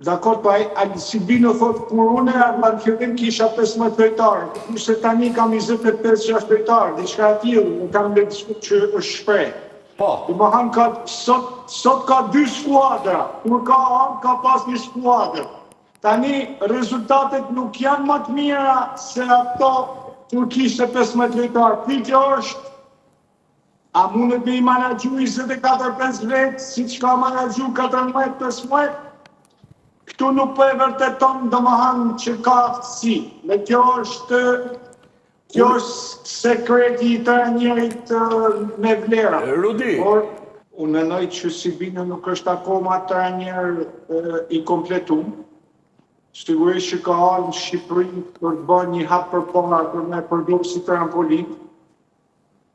Dakor, pa Albino thot, kur une në fillim kisha 15 lojtarë, kurse tani kam 25-6 lojtarë, diçka e tillë, nuk kam le që është shpreh. Po. Domethënë ka sot ka 2 skuadra, kur ka anë ka pas një skuadër. Tani rezultatet nuk janë më të mira se ato kur kishte 15 lojtarë. Pyetja është, a mundet me i menaxhu 24-5 vetë, siç ka menaxhu 14-15? Këtu nuk po e vërteton domethënë që ka aftësi. Dhe kjo është sekreti i trajnerit me vlera. Rudi. Por unë mendoj që Sibino nuk është akoma trajner i kompletuar. Sigurisht që ka ardhur në Shqipëri për të bërë një hap përpara për me përdorur si trampolin.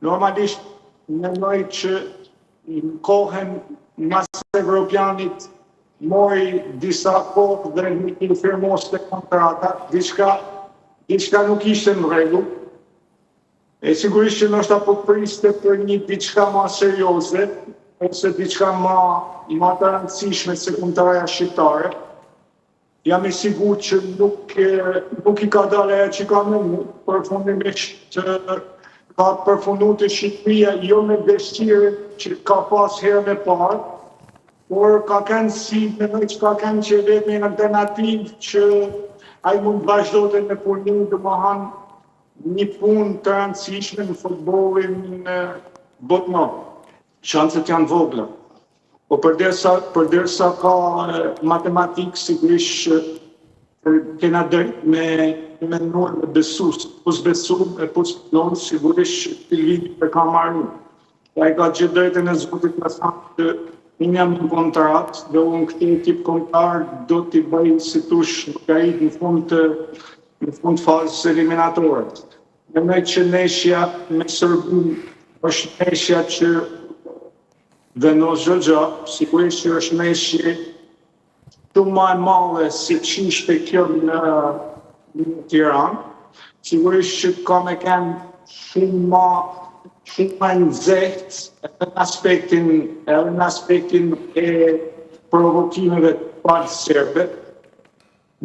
Normalisht mendoj që në kohën mas evropianit mori disa kohë dhe i firmoste kontrata, diçka nuk ishte në rregull. E sigurisht që ndoshta po priste për një diçka më serioze, ose diçka më të rëndësishme se kombëtarja shqiptare. Jam i sigurt që nuk i ka dalë ajo që ka menduar, përfundimisht ka përfunduar të Shqipëria jo me dëshirën që ka pas herën e parë, por ka kanë mendoj që ka kanë që vetë një alternativë që ai mund të vazhdojë me punimin, domethënë një punë të rëndësishme në futbollin botëror. Shanset janë vogla. Po përderisa ka matematikë, sigurisht kena drejt me menduar me besu, po s'besu, po s'punon, sigurisht të viti e ka marrë. Ai ka gjithë drejtën e zotit me thënë që unë jam në kontratë dhe unë këtë tip kontar do t'i bëj si tush në fund fazës eliminatore. Mendoj që neshja me Serbinë është neshja që vendos gjë, sigurisht që është neshje shumë më e madhe se ç'ishte kjo në Tiranë. Sigurisht që ka me kanë shumë më nxehtë edhe në aspektin e provokimeve të parë serbe.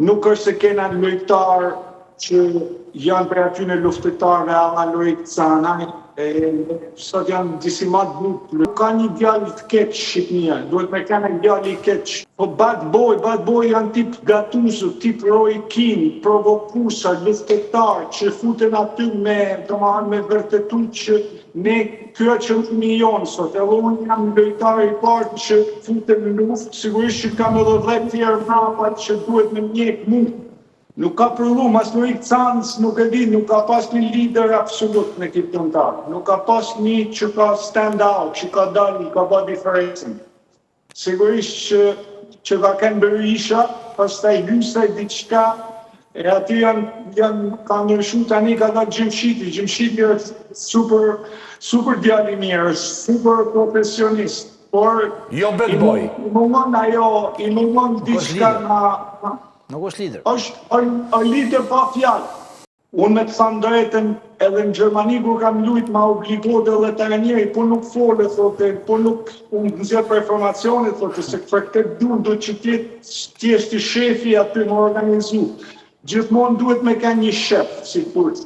Nuk është se kena lojtarë që janë për aty në luftëtarëve alla Lorik Canaj, sot janë disi ma të butë. Nuk ka një djalë të keq Shqipnia, duhet me ka një djalë i keq. Po bad boy janë tip Gattuso, tip Roy Keane, provokusa, luftëtar, që futen aty me vërtetu që ne kjo që një jonë sot, edhe unë jam lojtar i partë që futen në luftë, sigurisht që kam edhe 10 tjerë mrapat që duhet me mjek mu. Nuk ka përlu, mas Lorik Canës nuk e di, nuk ka pas një lider absolut në këtë kontar. Nuk ka pas një që ka stand out, që ka dalë, ka ba diferencën. Sigurisht që ka kënë Berisha, pastaj Hysaj diçka, e aty ka ndryshu tani ka da Gjimshiti. Gjimshiti është super djali mirë, super profesionist. Por jo bad boy. I mungon diçka na... Nuk është lider. është lider pa fjalë. Unë me të thënë drejtën, edhe në Gjermani kur kam lujt ma obligohet edhe trajneri, po nuk fole, thote, po nuk nxjerr për informacione, thote, se për këtë duhet që t'jesh ti shefi aty më organizu. Gjithmonë duhet me ka një shef, si kurës.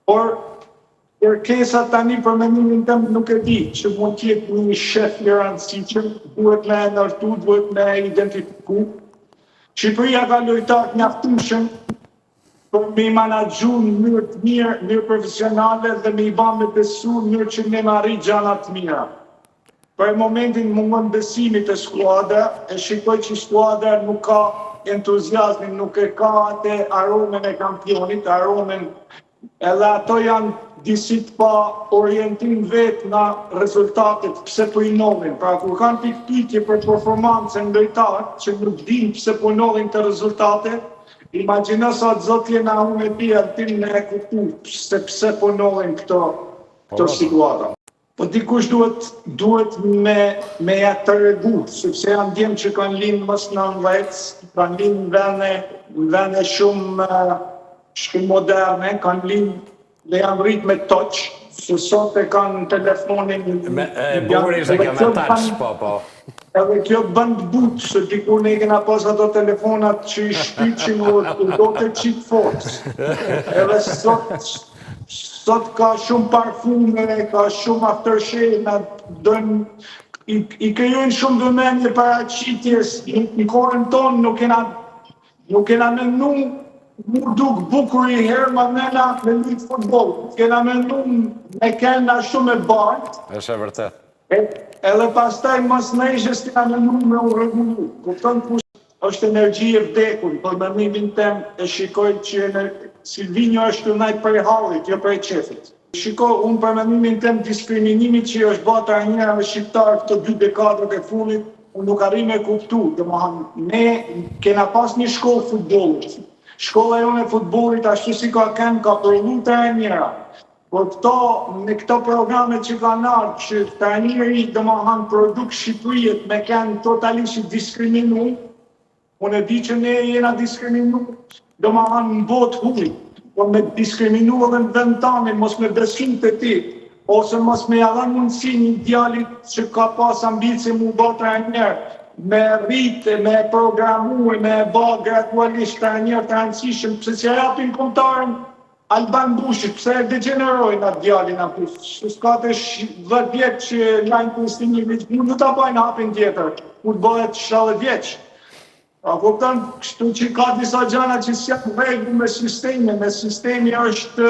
Por, kërkesa tani për mendimin tëm nuk e di, që mund t'jetë një shef i rëndësishëm, duhet me ndërtu, duhet me identifiku. Shqipëria ka lojtarë mjaftueshëm për me i menaxhu në mënyrë të mirë, mënyrë profesionale dhe me i ba me besu në mënyrë që ne me arrit gjana të mira. Për momentin mungon besimi të skuadra, e shikoj që skuadra nuk ka entuziazmin, nuk e ka atë aromen e kampionit, aromen edhe ato janë disit pa orientim vetë në rezultatet pse po i nodhin. Pra kur kanë pikpyetje për performancën lojtarë që nuk din pse po nodhin të rezultate, imagjino sa zotje na unë e di atin në e kuptu se pse po nodhin këto situata. Po dikush duhet me ja të regu, sepse janë djemë që kanë linë mës 19, kanë linë në vene shumë moderne, kanë linë dhe janë rritë me touch, se sot e kanë telefonin... Bukur ishte kjo me touch, po. Edhe kjo bën të butë, se dikur ne kena pas ato telefonat që i shtyqin u do të qitë forcë. Edhe sot ka shumë parfume, ka shumë aftershave, i krijojnë shumë vëmendje paraqitjes, në kohën tonë nuk kena mendu mu duk bukur i herë ma nena me lutë futbol. Kena mendu me kena shumë e bajt. Është e vërtet. Edhe pastaj mos nejshës kena mendu me u rregullu. Kupton kush është energji e vdekur, për mendimin tem e shikoj që Silvinjo është nëjt prej hallit, jo prej qefit. Shiko, unë për mendimin tem diskriminimit që është bata e njerëve shqiptarë këto 2 dekadët e fundit, unë nuk arri me kuptu. Ne kena pas një shkollë futbollit. Shkolla jone e futbollit ashtu si ka përlu të e njëra. Por në këto programe që ka nërë, që të e njëri produkt Shqipërijet me kënë totalisht diskriminu, unë e di që ne jena diskriminu, në botë hulli. Por me diskriminu edhe në vend tani, mos me besim të ti, ose mos me jadhan mundësi një djalit që ka pas ambici mu bata e njerë, me rritë, me programu, me ba gradualisht të njerë të rëndësishëm, pëse që japin kontarën Alban Bushit, pëse e degenerojnë atë djalin atë, që s'ka të 10 vjetë që lajnë Konstantin Iliç, nuk të apajnë hapin tjetër, kur të bëhet 70 vjeqë. A kupton, kështu që ka disa gjana që s'janë rregull me sistemi është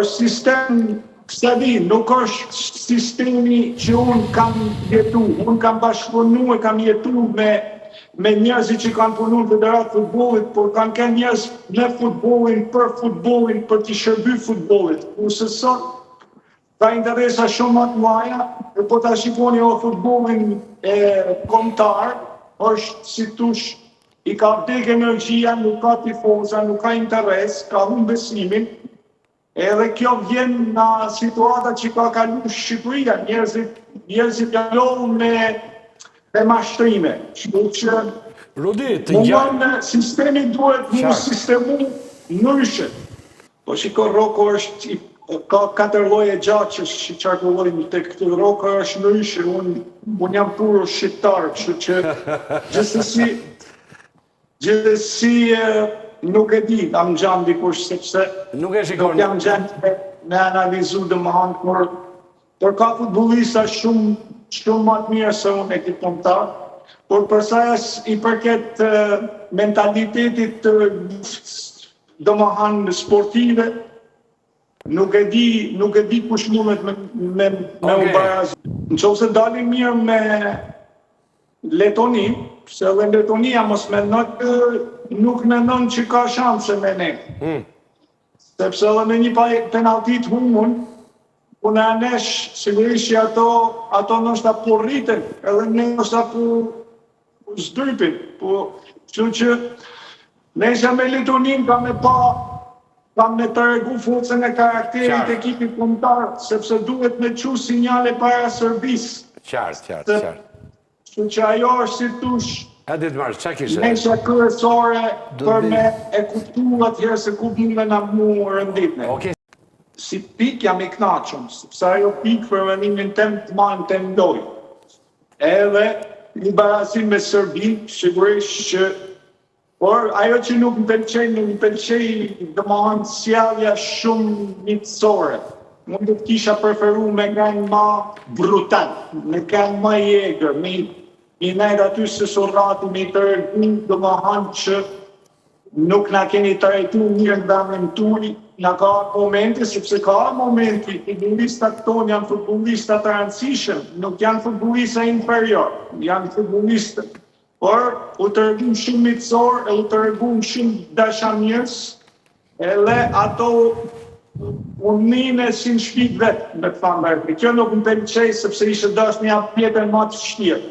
sistem, kësa di, nuk është sistemi që unë kam jetu, unë kam bashkëpunu e kam jetu me njerëzit që kanë punu në Federatë Futbollit, por kanë kënë njerëz me futbollin, për t'i shërby futbollit. Kurse sot, ka interesa shumë më të mëdha, e po ta shikoni o futbollin kombëtar, është si tush, i ka vdek energjia, nuk ka tifoza, nuk ka interes, ka humbë besimin, edhe kjo vjen nga situata që ka kalu Shqipëria, njerëzit kalohë me mashtrime. Rudi, të gjatë... Sistemi duhet mu sistemu ndryshe. Po shiko, Roko është, ka 4 lloje gjaçësh që qarkullojnë të këtë. Roko është ndryshe, unë jam puro shqiptar, kështu që gjithësi nuk e di, kam gjanë dikush, sepse nuk jam gjanë me analizu dhe më hanë, por ka futbolista shumë më të mirë se unë e këtë kombëtar, por përsa i përket mentalitetit dhe më hanë sportive, nuk e di kush mundet me u barazë. Në qovë se dalim mirë me Letoni, se dhe Letonia mos nuk mendon që ka shanse me ne. Sepse edhe me një penaltit humun, unë e nesh, sigurisht që ato nështë po rriten, edhe ne nështë po zdrypin. Që që nesha me Letonin ka me të regu forcën e karakterit e ekipit kombëtar, sepse duhet me qu sinjale para Serbis. Qartë. Që që ajo është si tush nesha kryesore për me e kuptu atëherë se ku bime nga mu rënditne. Si pik jam i knaqëm, sepse ajo pik për mendimin tem të manë të ndoj. Edhe një barasim me Serbi, sigurisht që por ajo që nuk më pëlqej dhe më hanë sjellja shumë mitësore. Mund të kisha preferu me ngajnë ma brutal, me ngajnë ma jegër, mi nejtë aty se sorrati me të regu dhe më hanë që nuk na keni të rejtu mirë në damën turi, na ka momente, sepse ka momenti, futbollistat tonë janë futbollistat të rëndësishëm, nuk janë futbollistat inferior, janë futbollistat. Por, u të regum shumë mitësor, e u të regum shumë dashamirës, edhe ato unine si në shpik vetë, me të fanë bërë. Kjo nuk më pëlqej, sepse ishte dash një apjetën ma të shtirë.